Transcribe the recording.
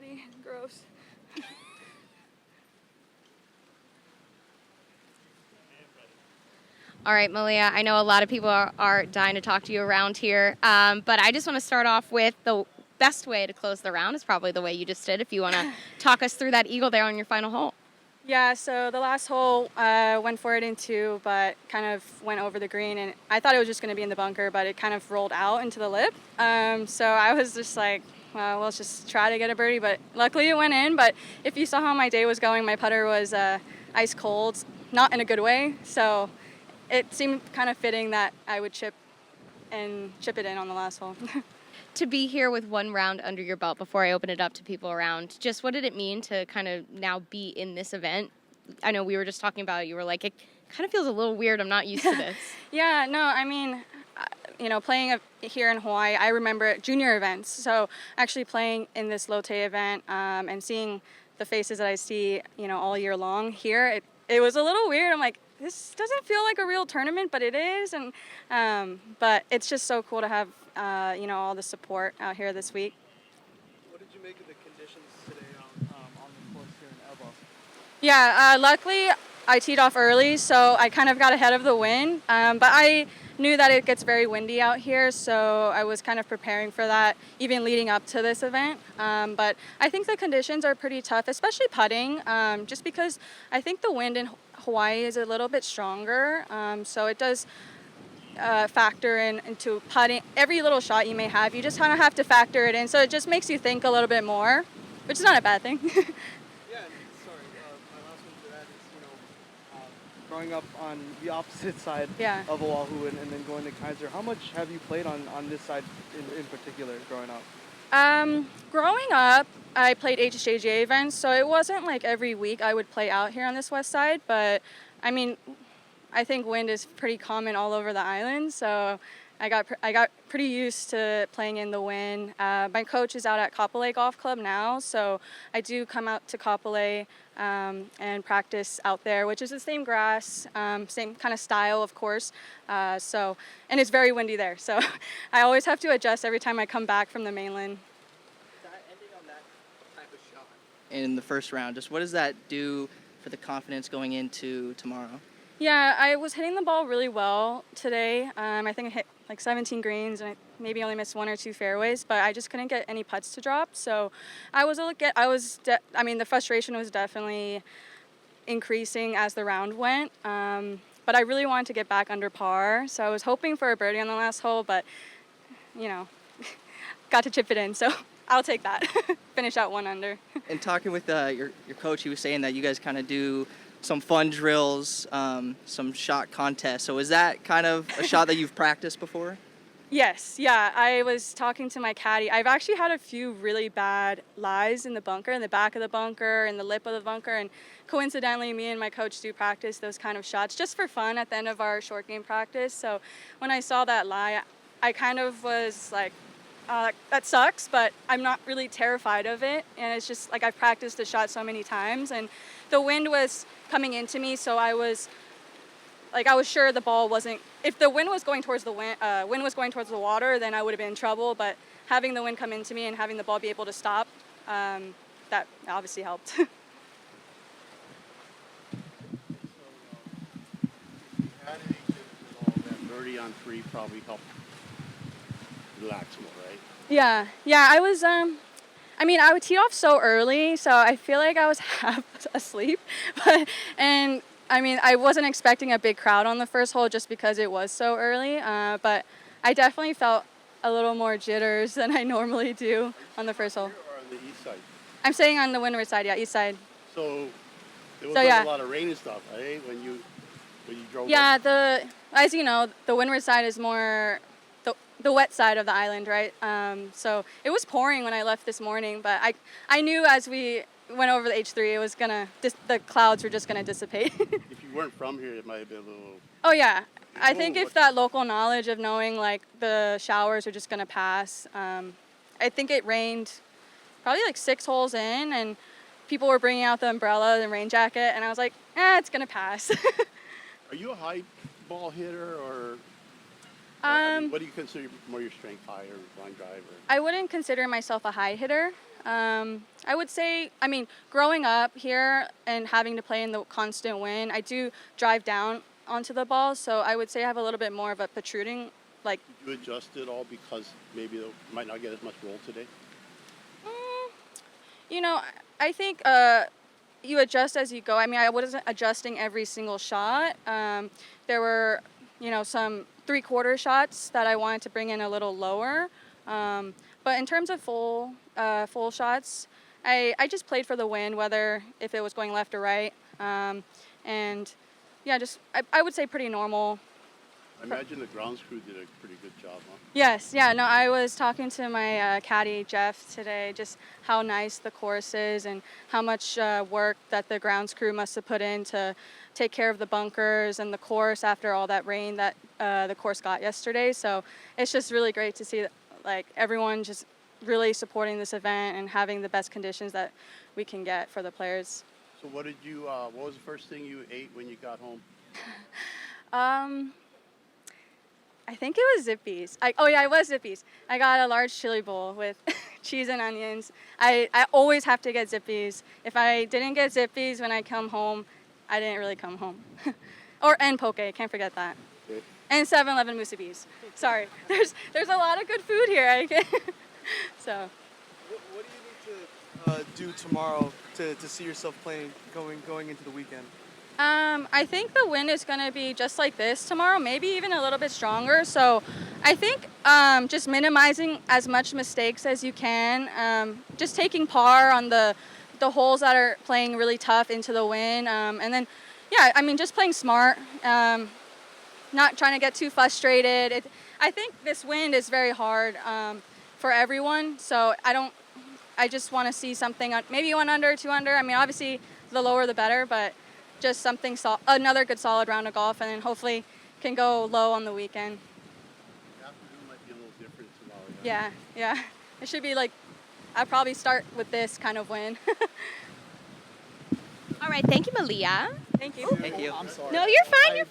sweaty, gross. All right, Malia, I know a lot of people are dying to talk to you around here, but I just want to start off with the best way to close the round is probably the way you just did, if you want to talk us through that eagle there on your final hole. Yeah, so the last hole went for it in 2, but kind of went over the green, and I thought it was just going to be in the bunker, but it kind of rolled out into the lip. So I was just like, well, let's just try to get a birdie, but luckily it went in. But if you saw how my day was going, my putter was ice cold, not in a good way, so it seemed kind of fitting that I would chip it in on the last hole. To be here with one round under your belt before I open it up to people around, just what did it mean to kind of now be in this event? I know we were just talking about it. You were like, it kind of feels a little weird. I'm not used to this. Yeah, no, I mean, playing here in Hawaii, I remember junior events. So actually playing in this LOTTE event and seeing the faces that I see, all year long here, it was a little weird. I'm like, this doesn't feel like a real tournament, but it is. And but it's just so cool to have, all the support out here this week. What did you make of the conditions today on the course here in Elba? Yeah, luckily I teed off early, so I kind of got ahead of the wind. But I knew that it gets very windy out here, so I was kind of preparing for that, even leading up to this event. But I think the conditions are pretty tough, especially putting, just because I think the wind in Hawaii is a little bit stronger, so it does factor into putting. Every little shot you may have, you just kind of have to factor it in, so it just makes you think a little bit more, which is not a bad thing. Yeah, and sorry, my last one to that is, growing up on the opposite side of Oahu and then going to Kaiser, how much have you played on this side in particular growing up? Growing up, I played HJGA events, so it wasn't like every week I would play out here on this west side, but I mean, I think wind is pretty common all over the island, so I got pretty used to playing in the wind. My coach is out at Kapolei Golf Club now, so I do come out to Kapolei and practice out there, which is the same grass, same kind of style, of course. And it's very windy there, so I always have to adjust every time I come back from the mainland. Ending on that type of shot in the first round, just what does that do for the confidence going into tomorrow? Yeah, I was hitting the ball really well today. I think I hit like 17 greens and I maybe only missed 1 or 2 fairways, but I just couldn't get any putts to drop. So the frustration was definitely increasing as the round went. But I really wanted to get back under par. So I was hoping for a birdie on the last hole, but, got to chip it in. So I'll take that. Finish out 1 under. And talking with your coach, he was saying that you guys kind of do some fun drills, some shot contests. So is that kind of a shot that you've practiced before? Yes, yeah. I was talking to my caddy. I've actually had a few really bad lies in the bunker, in the back of the bunker, in the lip of the bunker, and coincidentally, me and my coach do practice those kind of shots just for fun at the end of our short game practice. So when I saw that lie, I kind of was like, that sucks, but I'm not really terrified of it. And it's just like I've practiced the shot so many times, and the wind was coming into me, so I was sure the ball wasn't. If the wind was going towards the water, then I would have been in trouble. But having the wind come into me and having the ball be able to stop, that obviously helped. So, how did you get all that birdie on 3 probably helped relax more, right? Yeah. I was. I would tee off so early, so I feel like I was half asleep. I wasn't expecting a big crowd on the first hole just because it was so early. But I definitely felt a little more jitters than I normally do on the first hole. Or on the east side? I'm staying on the windward side, east side. So there was a lot of rain and stuff, right? When you drove. Yeah, as you know, the windward side is more the wet side of the island, right? So it was pouring when I left this morning, but I knew as we went over the H3, it was the clouds were just gonna dissipate. If you weren't from here, it might have been a little. Oh yeah, I think if that local knowledge of knowing like the showers are just gonna pass. I think it rained probably like 6 holes in, and people were bringing out the umbrella and rain jacket, and I was like, it's gonna pass. Are you a high ball hitter or? What do you consider more your strength, high or line drive? I wouldn't consider myself a high hitter. I would say, I mean, growing up here and having to play in the constant wind, I do drive down onto the ball, so I would say I have a little bit more of a protruding, like. Did you adjust it all because maybe you might not get as much roll today? You know, I think you adjust as you go. I mean, I wasn't adjusting every single shot. There were, some 3/4 shots that I wanted to bring in a little lower. But in terms of full shots, I just played for the win, whether if it was going left or right. And yeah, I would say pretty normal. I imagine the grounds crew did a pretty good job, huh? Yes, yeah, no, I was talking to my caddy, Jeff, today, just how nice the course is and how much work that the grounds crew must have put in to take care of the bunkers and the course after all that rain that the course got yesterday. So it's just really great to see, like, everyone just really supporting this event and having the best conditions that we can get for the players. So what was the first thing you ate when you got home? I think it was Zippy's. It was Zippy's. I got a large chili bowl with cheese and onions. I always have to get Zippy's. If I didn't get Zippy's when I come home, I didn't really come home. And poke, can't forget that. Okay. And 7-Eleven musubis. Sorry, there's a lot of good food here. So. What do you need to do tomorrow to see yourself playing going into the weekend? I think the wind is going to be just like this tomorrow, maybe even a little bit stronger. So I think just minimizing as much mistakes as you can, just taking par on the holes that are playing really tough into the wind. And then, yeah, I mean, just playing smart, not trying to get too frustrated. I think this wind is very hard for everyone. So I just want to see something, maybe 1 under, 2 under. I mean, obviously, the lower the better, but just something, another good solid round of golf, and then hopefully can go low on the weekend. The afternoon might be a little different tomorrow. Yeah. It should be like, I'll probably start with this kind of win. All right, thank you, Malia. Thank you. Thank you. I'm sorry. No, you're fine.